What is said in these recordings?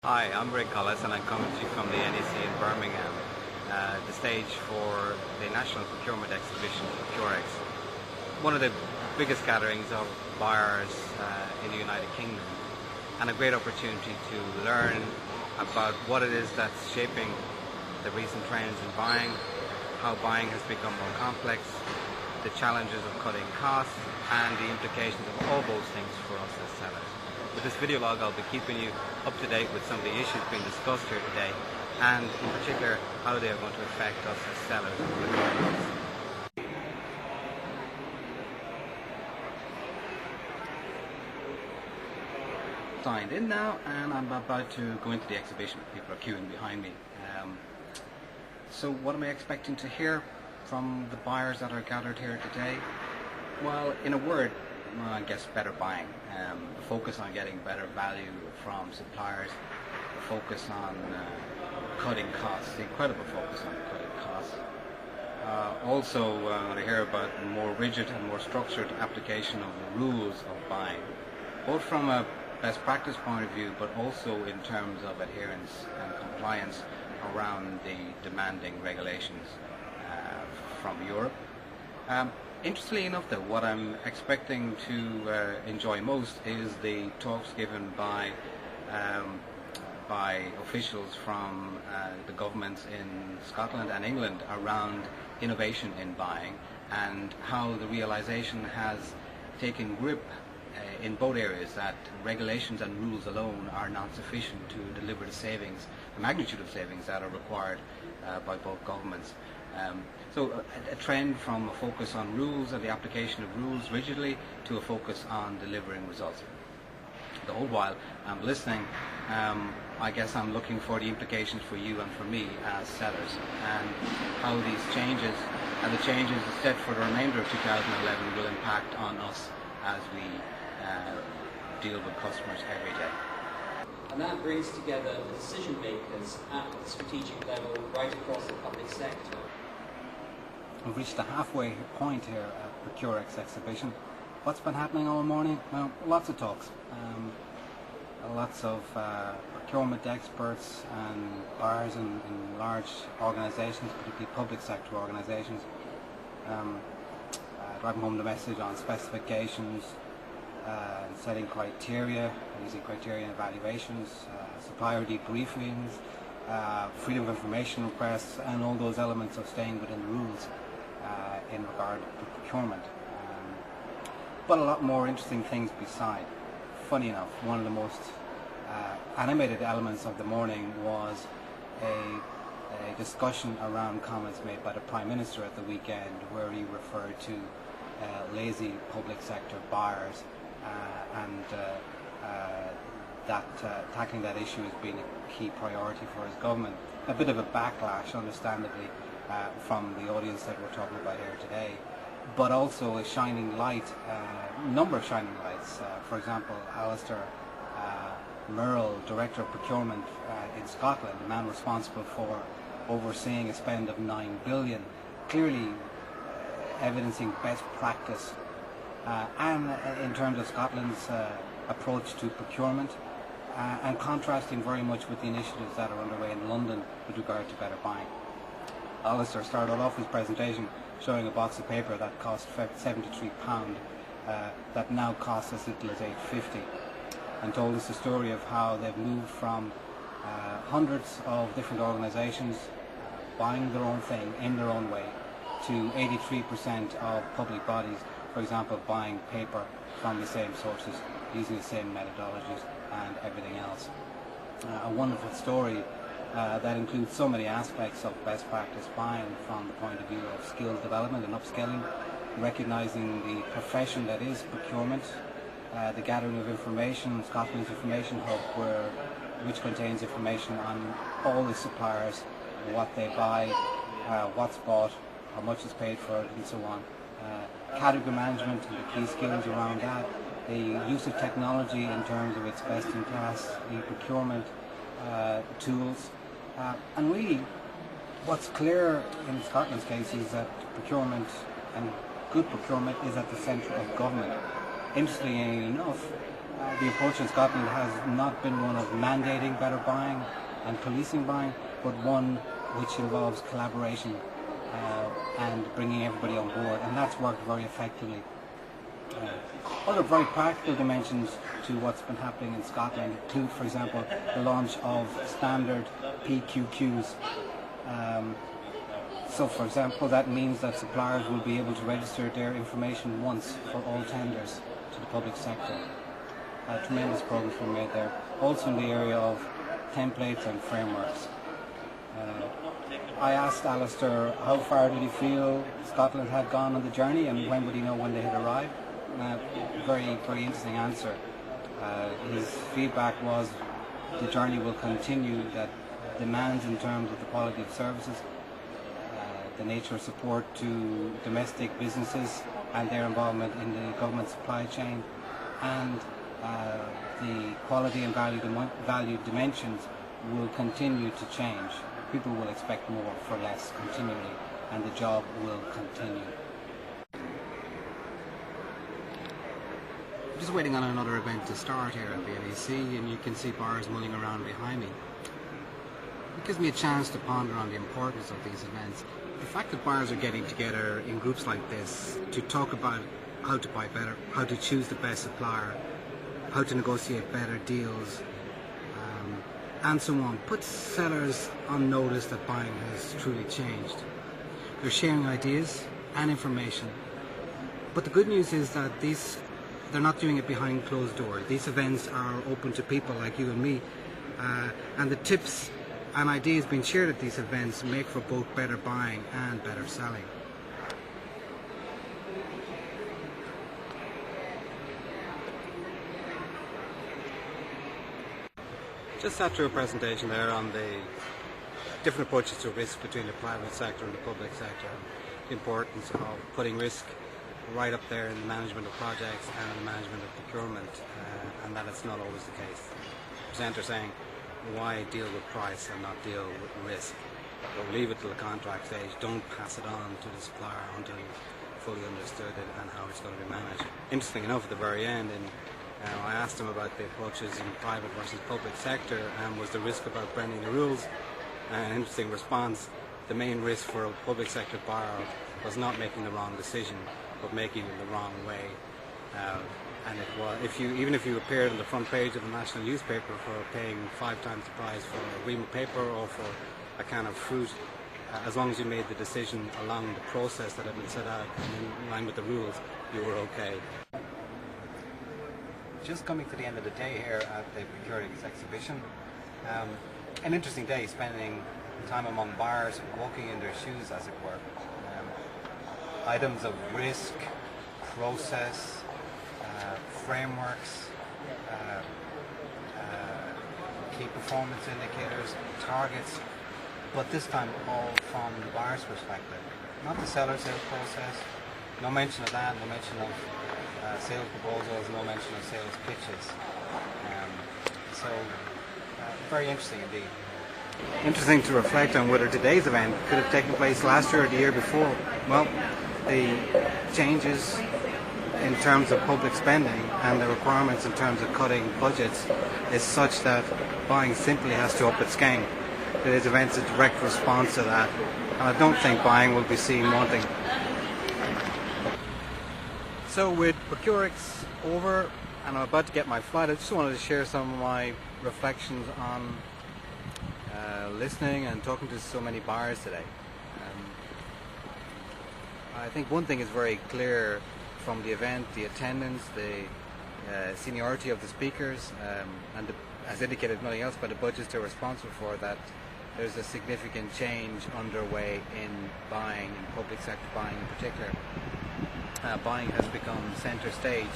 Hi, I'm Rick Collis and I'm coming to you from the NEC in Birmingham, the stage for the National Procurement Exhibition Procurex, one of the biggest gatherings of buyers in the United Kingdom, and a great opportunity to learn about what it is that's shaping the recent trends in buying, how buying has become more complex, the challenges of cutting costs, and the implications of all those things for us as sellers. With this video log, I'll be keeping you up to date with some of the issues being discussed here today, and in particular how they are going to affect us as sellers over the coming months. Signed in now, and I'm about to go into the exhibition. People are queuing behind me. So what am I expecting to hear from the buyers that are gathered here today? Well, in a word, I guess better buying. The focus on getting better value from suppliers, the focus on cutting costs, the incredible focus on cutting costs. Also, I'm going to hear about more rigid and more structured application of the rules of buying, both from a best practice point of view, but also in terms of adherence and compliance around the demanding regulations from Europe. Interestingly enough, though, what I'm expecting to enjoy most is the talks given by officials from the governments in Scotland and England around innovation in buying, and how the realization has taken grip in both areas that regulations and rules alone are not sufficient to deliver the savings, the magnitude of savings that are required by both governments. So a trend from a focus on rules and the application of rules rigidly to a focus on delivering results. The whole while I'm listening, I guess I'm looking for the implications for you and for me as sellers, and how these changes and the changes set for the remainder of 2011 will impact on us as we deal with customers every day. And that brings together the decision makers at the strategic level right across the public sector. We've reached the halfway point here at Procurex exhibition. What's been happening all morning? Well, lots of talks. Lots of procurement experts and buyers in large organisations, particularly public sector organisations, driving home the message on specifications, setting criteria, using criteria and evaluations, supplier debriefings, freedom of information requests, and all those elements of staying within the rules in regard to procurement. But a lot more interesting things beside. Funny enough, one of the most animated elements of the morning was a discussion around comments made by the Prime Minister at the weekend, where he referred to lazy public sector buyers and that tackling that issue as being a key priority for his government. A bit of a backlash, understandably, from the audience that we're talking about here today, but also a shining light, number of shining lights. For example, Alistair Merle, Director of Procurement in Scotland, the man responsible for overseeing a spend of $9 billion, clearly evidencing best practice and in terms of Scotland's approach to procurement, and contrasting very much with the initiatives that are underway in London with regard to better buying. Alistair started off his presentation showing a box of paper that cost £73, that now costs as little as £8.50, and told us the story of how they've moved from hundreds of different organisations buying their own thing in their own way to 83% of public bodies, for example, buying paper from the same sources, using the same methodologies and everything else. A wonderful story that includes so many aspects of best practice buying from the point of view of skills development and upskilling, recognising the profession that is procurement, the gathering of information, Scotland's information hub, which contains information on all the suppliers, what they buy, what's bought, how much is paid for it, and so on. Category management and the key skills around that, the use of technology in terms of its best-in-class e-procurement tools, and really what's clear in Scotland's case is that procurement and good procurement is at the centre of government. Interestingly enough, the approach in Scotland has not been one of mandating better buying and policing buying, but one which involves collaboration and bringing everybody on board, and that's worked very effectively. Other very practical dimensions to what's been happening in Scotland include, for example, the launch of standard PQQs. So, for example, that means that suppliers will be able to register their information once for all tenders to the public sector. Tremendous progress been made there. Also in the area of templates and frameworks. I asked Alistair how far did he feel Scotland had gone on the journey and when would he know when they had arrived. Very, very interesting answer. His feedback was the journey will continue, that demands in terms of the quality of services, the nature of support to domestic businesses and their involvement in the government supply chain, and the quality and value dimensions will continue to change. People will expect more for less continually, and the job will continue. Just waiting on another event to start here at the NEC, and you can see buyers mulling around behind me. It gives me a chance to ponder on the importance of these events. The fact that buyers are getting together in groups like this to talk about how to buy better, how to choose the best supplier, how to negotiate better deals, and so on, puts sellers on notice that buying has truly changed. They're sharing ideas and information. But the good news is that they're not doing it behind closed doors. These events are open to people like you and me, and the tips and ideas being shared at these events make for both better buying and better selling. Just after a presentation there on the different approaches to risk between the private sector and the public sector, the importance of putting risk right up there in the management of projects and the management of procurement, and that it's not always the case. The presenter saying, why deal with price and not deal with risk? Or leave it till the contract stage, don't pass it on to the supplier until you've fully understood it and how it's going to be managed. Interesting enough, at the very end, I asked him about the approaches in private versus public sector, and was the risk about bending the rules? An interesting response. The main risk for a public sector buyer was not making the wrong decision, but making it the wrong way. And it was, even if you appeared on the front page of the national newspaper for paying 5 times the price for a ream of paper or for a can of fruit, as long as you made the decision along the process that had been set out and in line with the rules, you were okay. Just coming to the end of the day here at the Procurex exhibition. An interesting day, spending time among buyers, walking in their shoes, as it were. Items of risk, process, frameworks, key performance indicators, targets, but this time all from the buyer's perspective, not the seller's sales process. No mention of that, no mention of sales proposals, no mention of sales pitches. So very interesting indeed. Interesting to reflect on whether today's event could have taken place last year or the year before. Well, the changes in terms of public spending and the requirements in terms of cutting budgets is such that buying simply has to up its game. Today's event's a direct response to that, and I don't think buying will be seen wanting. So with Procurex over and I'm about to get my flight, I just wanted to share some of my reflections on listening and talking to so many buyers today. I think one thing is very clear from the event, the attendance, the seniority of the speakers, and as indicated, nothing else but the budgets they're responsible for, that there's a significant change underway in buying, in public sector buying in particular. Buying has become centre stage,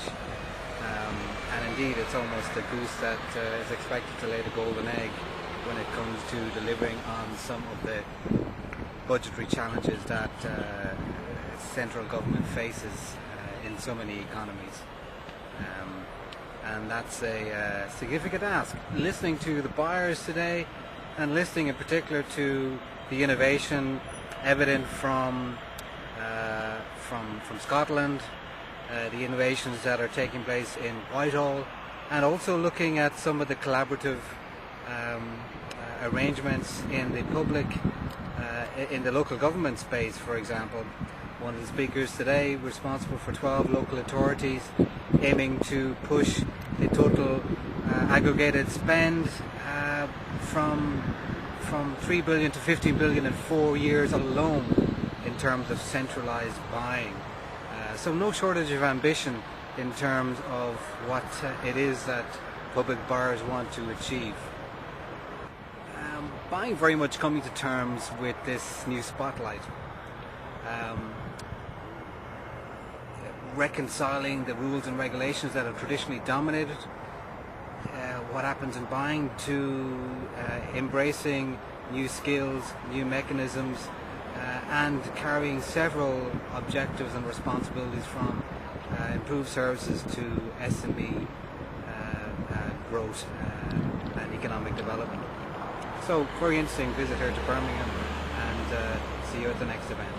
and indeed it's almost the goose that is expected to lay the golden egg when it comes to delivering on some of the budgetary challenges that central government faces in so many economies. And that's a significant ask. Listening to the buyers today, and listening in particular to the innovation evident from Scotland, the innovations that are taking place in Whitehall, and also looking at some of the collaborative arrangements in the public, in the local government space, for example. One of the speakers today responsible for 12 local authorities aiming to push the total aggregated spend from 3 billion to 15 billion in 4 years alone in terms of centralised buying. So no shortage of ambition in terms of what it is that public buyers want to achieve. Buying very much coming to terms with this new spotlight. Reconciling the rules and regulations that have traditionally dominated what happens in buying to embracing new skills, new mechanisms, and carrying several objectives and responsibilities from improved services to SME growth and economic development. So very interesting visit here to Birmingham, and see you at the next event.